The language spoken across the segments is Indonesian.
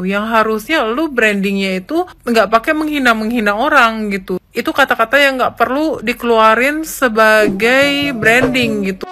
Yang harusnya lu brandingnya itu nggak pakai menghina-menghina orang gitu. Itu kata-kata yang nggak perlu dikeluarin sebagai branding gitu.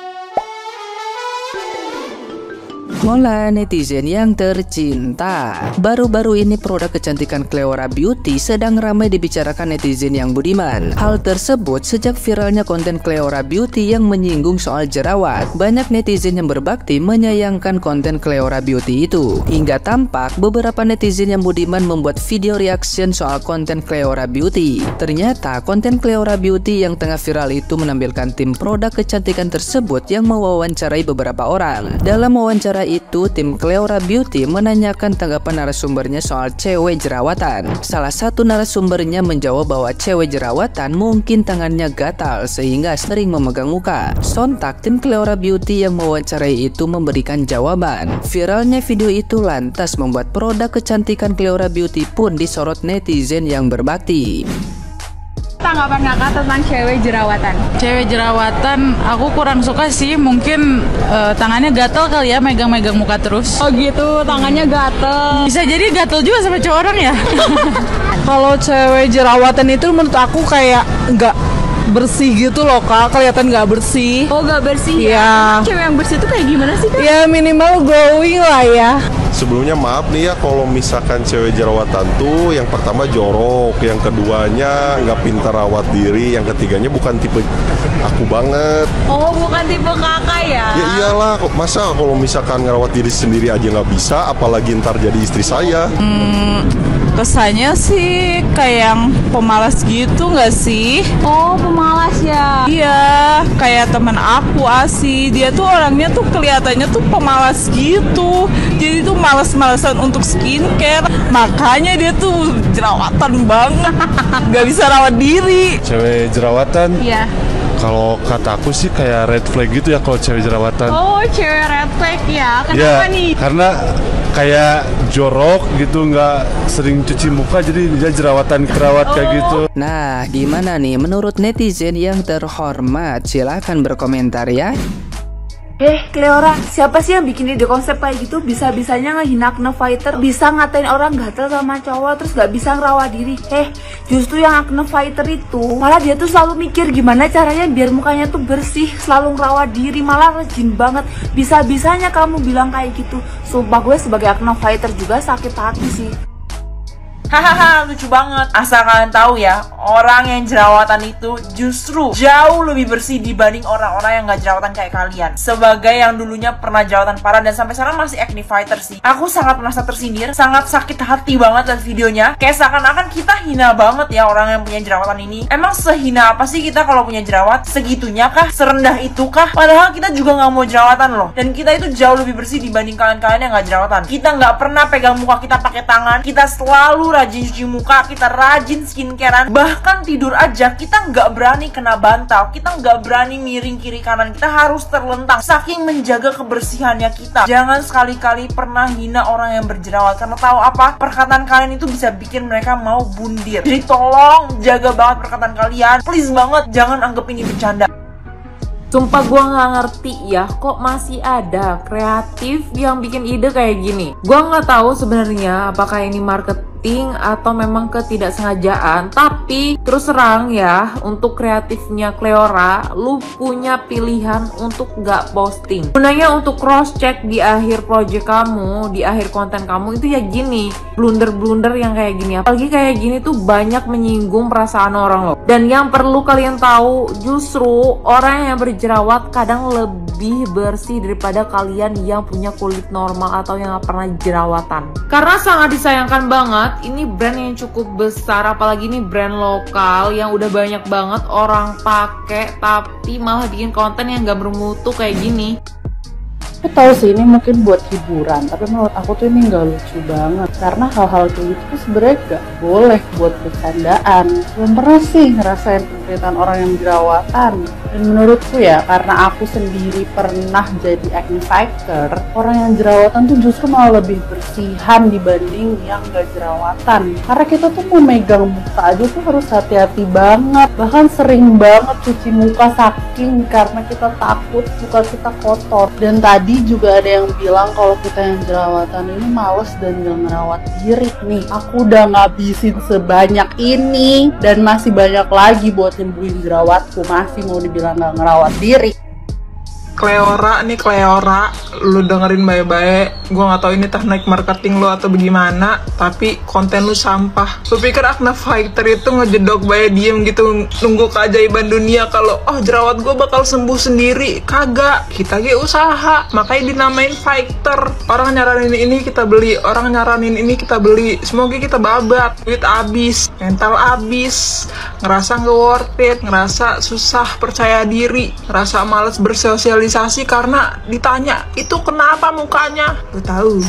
Mola netizen yang tercinta. Baru-baru ini produk kecantikan Cleora Beauty sedang ramai dibicarakan netizen yang budiman. Hal tersebut sejak viralnya konten Cleora Beauty yang menyinggung soal jerawat. Banyak netizen yang berbakti menyayangkan konten Cleora Beauty itu. Hingga tampak beberapa netizen yang budiman membuat video reaction soal konten Cleora Beauty. Ternyata konten Cleora Beauty yang tengah viral itu menampilkan tim produk kecantikan tersebut yang mewawancarai beberapa orang. Dalam wawancara itu, tim Cleora Beauty menanyakan tanggapan narasumbernya soal cewek jerawatan. Salah satu narasumbernya menjawab bahwa cewek jerawatan mungkin tangannya gatal sehingga sering memegang muka. Sontak tim Cleora Beauty yang mewawancarai itu memberikan jawaban. Viralnya video itu lantas membuat produk kecantikan Cleora Beauty pun disorot netizen yang berbakti. Tanggapan kakak tentang cewek jerawatan? Cewek jerawatan aku kurang suka sih, mungkin tangannya gatel kali ya, megang-megang muka terus. Oh gitu, tangannya gatel. Bisa jadi gatel juga sama cowok orang ya. Kalau cewek jerawatan itu menurut aku kayak nggak bersih gitu loh kak, kelihatan nggak bersih. Oh nggak bersih ya? Cewek yang bersih itu kayak gimana sih kak? Ya minimal glowing lah ya. Sebelumnya maaf nih ya kalau misalkan cewek jerawatan tuh yang pertama jorok, yang keduanya nggak pintar rawat diri, yang ketiganya bukan tipe aku banget. Oh bukan tipe kakak ya? Ya iyalah, masa kalau misalkan ngerawat diri sendiri aja nggak bisa, apalagi ntar jadi istri saya. Kesannya sih kayak yang pemalas gitu nggak sih? Oh pemalas ya? Iya, kayak teman aku Asi, dia tuh orangnya tuh kelihatannya tuh pemalas gitu. Jadi tuh males-malesan untuk skincare, makanya dia tuh jerawatan banget, nggak bisa rawat diri. Cewek jerawatan? Iya. Kalau kata aku sih kayak red flag gitu ya kalau cewek jerawatan. Oh cewek red flag ya? Ya, Kenapa nih? karena kayak jorok gitu, nggak sering cuci muka jadi dia jerawatan kayak gitu. Nah, gimana nih menurut netizen yang terhormat? Silahkan berkomentar ya. Cleora, siapa sih yang bikin ide konsep kayak gitu? Bisa-bisanya ngehina Acne Fighter, bisa ngatain orang gatel sama cowok, terus gak bisa ngerawat diri. Justru yang Acne Fighter itu malah dia tuh selalu mikir gimana caranya biar mukanya tuh bersih, selalu ngerawat diri, malah rajin banget. Bisa-bisanya kamu bilang kayak gitu. Sumpah gue sebagai Acne Fighter juga sakit hati sih. Hahaha, lucu banget. Asal kalian tahu ya, orang yang jerawatan itu justru jauh lebih bersih dibanding orang-orang yang gak jerawatan kayak kalian. Sebagai yang dulunya pernah jerawatan parah dan sampai sekarang masih acne fighter sih, aku sangat merasa tersindir, sangat sakit hati banget lihat videonya. Kayak seakan-akan kita hina banget ya orang yang punya jerawatan ini. Emang sehina apa sih kita kalau punya jerawat? Segitunya kah? Serendah itu kah? Padahal kita juga gak mau jerawatan loh. Dan kita itu jauh lebih bersih dibanding kalian-kalian yang gak jerawatan. Kita gak pernah pegang muka kita pakai tangan. Kita selalu rajin cuci muka, kita rajin skincarean, bahkan tidur aja kita nggak berani kena bantal, kita nggak berani miring kiri kanan, kita harus terlentang saking menjaga kebersihannya kita. Jangan sekali-kali pernah hina orang yang berjerawat, karena tahu apa? Perkataan kalian itu bisa bikin mereka mau bundir. Jadi tolong jaga banget perkataan kalian, please banget, jangan anggap ini bercanda. Sumpah gue gak ngerti ya, kok masih ada kreatif yang bikin ide kayak gini. Gue gak tahu sebenarnya apakah ini marketing atau memang ketidaksengajaan. Tapi terus terang ya, untuk kreatifnya Cleora, lu punya pilihan untuk gak posting. Gunanya untuk cross check di akhir project kamu, di akhir konten kamu itu ya gini, blunder-blunder yang kayak gini. Apalagi kayak gini tuh banyak menyinggung perasaan orang loh. Dan yang perlu kalian tahu, justru orang yang berjerawat kadang lebih bersih daripada kalian yang punya kulit normal atau yang gak pernah jerawatan. Karena sangat disayangkan banget, ini brand yang cukup besar, apalagi ini brand lokal yang udah banyak banget orang pakai, tapi malah bikin konten yang gak bermutu kayak gini. Aku tahu sih ini mungkin buat hiburan, tapi menurut aku tuh ini nggak lucu banget. Karena hal-hal kayak gitu tuh sebenarnya nggak boleh buat bercandaan. Belum pernah sih ngerasain penderitaan orang yang jerawatan. Dan menurutku ya, karena aku sendiri pernah jadi acne fighter, orang yang jerawatan tuh justru malah lebih bersihan dibanding yang nggak jerawatan. Karena kita tuh mau megang muka aja tuh harus hati-hati banget. Bahkan sering banget cuci muka saking karena kita takut muka kita kotor. Dan tadi Tadi juga ada yang bilang kalau kita yang jerawatan ini males dan gak ngerawat diri nih. Aku udah ngabisin sebanyak ini dan masih banyak lagi buat nyembuhin jerawatku, masih mau dibilang gak ngerawat diri. Cleora nih, Cleora, lu dengerin baik-baik. Gua nggak tahu ini teknik marketing lu atau bagaimana, tapi konten lu sampah. Lu pikir Acne Fighter itu ngejedok baik diem gitu nunggu keajaiban dunia kalau jerawat gua bakal sembuh sendiri? Kagak, kita ge usaha, makanya dinamain fighter. Orang nyaranin ini kita beli, orang nyaranin ini kita beli. Semoga kita babat, duit abis, mental abis, ngerasa nggak worth it, ngerasa susah percaya diri, ngerasa males bersosialisasi karena ditanya itu kenapa mukanya. Lu tahu?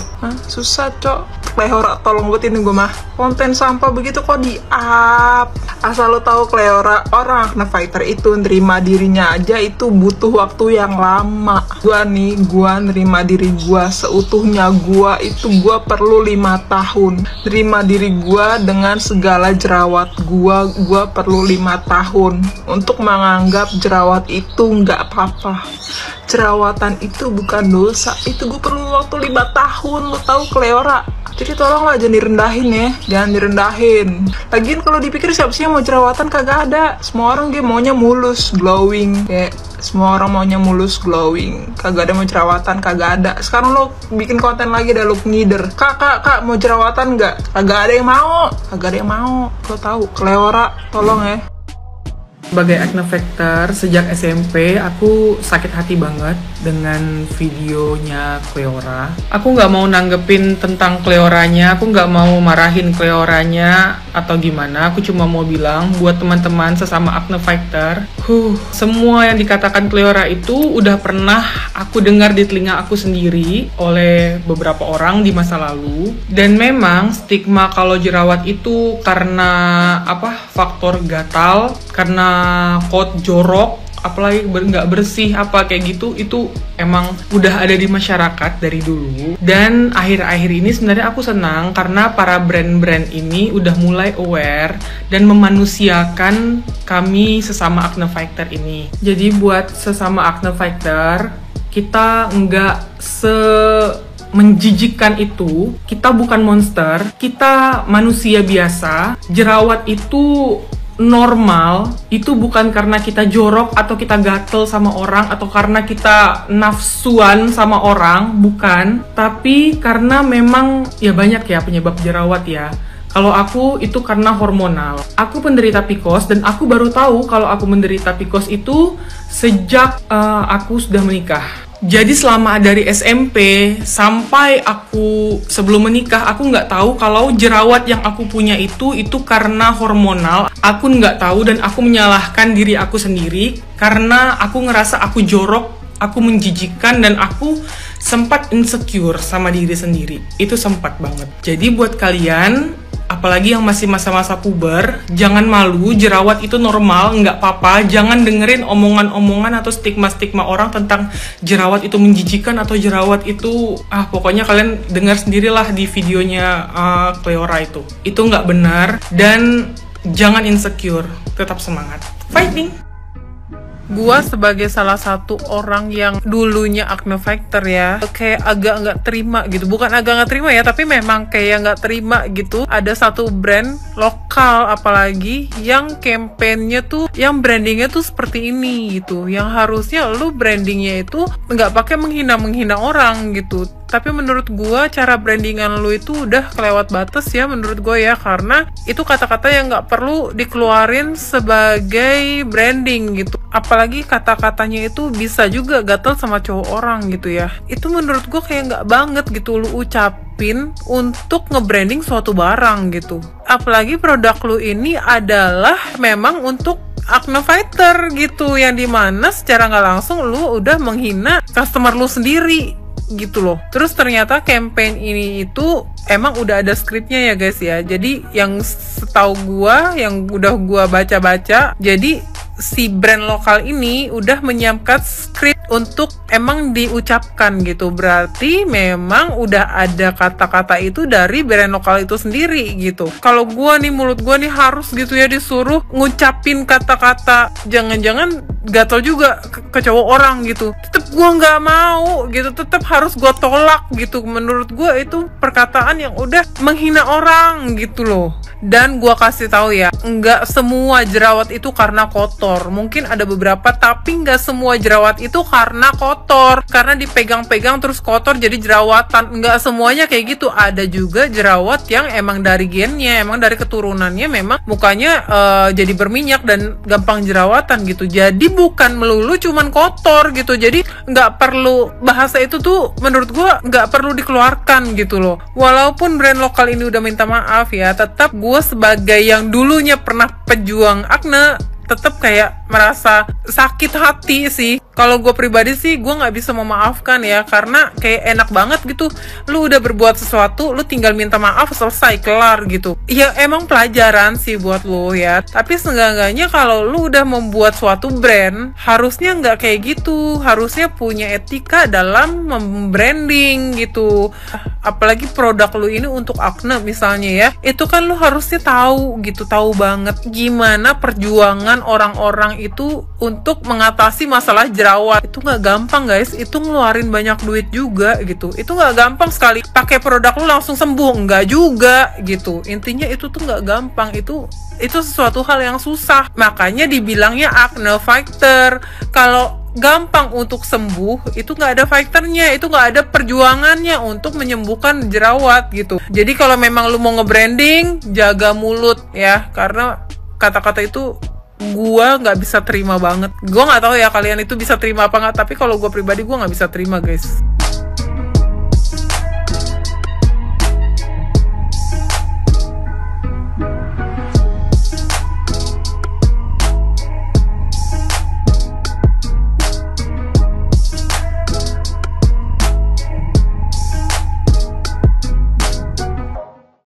Susah cok. Cleora, tolong buatin gue mah. Konten sampah begitu kok di-up. Asal lo tahu Cleora, orang Acne Fighter itu nerima dirinya aja itu butuh waktu yang lama. Gua nerima diri gua seutuhnya gua itu gua perlu 5 tahun. Nerima diri gua dengan segala jerawat gua perlu 5 tahun. Untuk menganggap jerawat itu nggak apa-apa. Jerawatan itu bukan dosa, itu gue perlu waktu 5 tahun, lo tahu Cleora. Jadi tolonglah jangan direndahin ya, jangan direndahin. Lagian kalau dipikir siapa sih yang mau jerawatan, kagak ada. Semua orang dia maunya mulus, glowing, kayak semua orang maunya mulus, glowing. Kagak ada mau jerawatan, kagak ada. Sekarang lo bikin konten lagi dah, lo ngider. Kak mau jerawatan nggak? Kagak ada yang mau, kagak ada yang mau. Lo tahu Cleora, tolong ya. Sebagai Acne Fighter, sejak SMP aku sakit hati banget dengan videonya Cleora. Aku nggak mau nanggepin tentang Cleoranya, aku nggak mau marahin Cleoranya atau gimana. Aku cuma mau bilang buat teman-teman sesama Acne Fighter, semua yang dikatakan Cleora itu udah pernah aku dengar di telinga aku sendiri oleh beberapa orang di masa lalu. Dan memang stigma kalau jerawat itu karena faktor gatal, karena kot jorok, apalagi nggak bersih apa kayak gitu, itu emang udah ada di masyarakat dari dulu. Dan akhir-akhir ini sebenarnya aku senang karena para brand-brand ini udah mulai aware dan memanusiakan kami sesama Acne Fighter ini. Jadi buat sesama Acne Fighter, kita nggak menjijikkan itu. Kita bukan monster, kita manusia biasa. Jerawat itu normal, itu bukan karena kita jorok atau kita gatel sama orang atau karena kita nafsuan sama orang, bukan. Tapi karena memang ya banyak ya penyebab jerawat ya. Kalau aku itu karena hormonal. Aku penderita PCOS dan aku baru tahu kalau aku menderita PCOS itu sejak aku sudah menikah. Jadi selama dari SMP sampai aku sebelum menikah, aku nggak tahu kalau jerawat yang aku punya itu karena hormonal. Aku nggak tahu dan aku menyalahkan diri aku sendiri karena aku ngerasa aku jorok, aku menjijikkan, dan aku sempat insecure sama diri sendiri. Itu sempat banget. Jadi buat kalian, apalagi yang masih masa-masa puber, jangan malu, jerawat itu normal, nggak apa-apa. Jangan dengerin omongan-omongan atau stigma-stigma orang tentang jerawat itu menjijikan atau jerawat itu, pokoknya kalian dengar sendirilah di videonya Cleora itu. Itu nggak benar, dan jangan insecure, tetap semangat, fighting! Gua sebagai salah satu orang yang dulunya Acne Fighter ya, kayak agak nggak terima gitu. Bukan agak nggak terima ya, tapi memang kayak nggak terima gitu. Ada satu brand lokal apalagi yang campaignnya tuh, yang brandingnya tuh seperti ini gitu. Yang harusnya lu brandingnya itu nggak pakai menghina orang gitu. Tapi menurut gua cara brandingan lu itu udah kelewat batas ya menurut gua ya, karena itu kata-kata yang nggak perlu dikeluarin sebagai branding gitu. Apalagi kata-katanya itu bisa juga gatel sama cowok orang gitu ya. Itu menurut gua kayak nggak banget gitu lu ucapin untuk nge-branding suatu barang gitu. Apalagi produk lu ini adalah memang untuk Acne Fighter gitu, yang dimana secara nggak langsung lu udah menghina customer lu sendiri gitu loh. Terus ternyata campaign ini itu emang udah ada skripnya ya guys ya. Jadi yang setahu gua, yang udah gua baca-baca, jadi si brand lokal ini udah menyiapkan skrip untuk emang diucapkan gitu. Berarti memang udah ada kata-kata itu dari brand lokal itu sendiri gitu. Kalau gua nih, mulut gua nih harus gitu ya disuruh ngucapin kata-kata, jangan-jangan gatel juga ke cowok orang gitu. Tetep gua nggak mau gitu, tetep harus gua tolak gitu. Menurut gua itu perkataan yang udah menghina orang gitu loh. Dan gua kasih tahu ya, nggak semua jerawat itu karena kotor. Mungkin ada beberapa, tapi nggak semua jerawat itu karena kotor, karena dipegang-pegang terus kotor jadi jerawatan. Nggak semuanya kayak gitu. Ada juga jerawat yang emang dari gennya, emang dari keturunannya memang mukanya jadi berminyak dan gampang jerawatan gitu. Jadi bukan melulu cuman kotor gitu. Jadi nggak perlu, bahasa itu tuh menurut gua nggak perlu dikeluarkan gitu loh. Walaupun brand lokal ini udah minta maaf ya, tetap gue sebagai yang dulunya pernah pejuang akne tetap kayak merasa sakit hati sih. Kalau gue pribadi sih gue nggak bisa memaafkan ya, karena kayak enak banget gitu, lu udah berbuat sesuatu, lu tinggal minta maaf, selesai, kelar gitu. Ya emang pelajaran sih buat lu ya, tapi seenggak-enggaknya kalau lu udah membuat suatu brand, harusnya nggak kayak gitu, harusnya punya etika dalam membranding gitu. Apalagi produk lu ini untuk akne misalnya ya, itu kan lu harusnya tahu gitu, tahu banget gimana perjuangan orang-orang itu untuk mengatasi masalah jerawat. Itu nggak gampang guys, itu ngeluarin banyak duit juga gitu. Itu nggak gampang sekali pakai produk lu langsung sembuh, nggak juga gitu. Intinya itu tuh nggak gampang, itu sesuatu hal yang susah. Makanya dibilangnya acne fighter. Kalau gampang untuk sembuh, itu nggak ada fighternya, itu nggak ada perjuangannya untuk menyembuhkan jerawat gitu. Jadi kalau memang lu mau nge-branding, jaga mulut ya, karena kata-kata itu gua nggak bisa terima banget. Gua nggak tahu ya kalian itu bisa terima apa nggak, tapi kalau gua pribadi gua nggak bisa terima guys.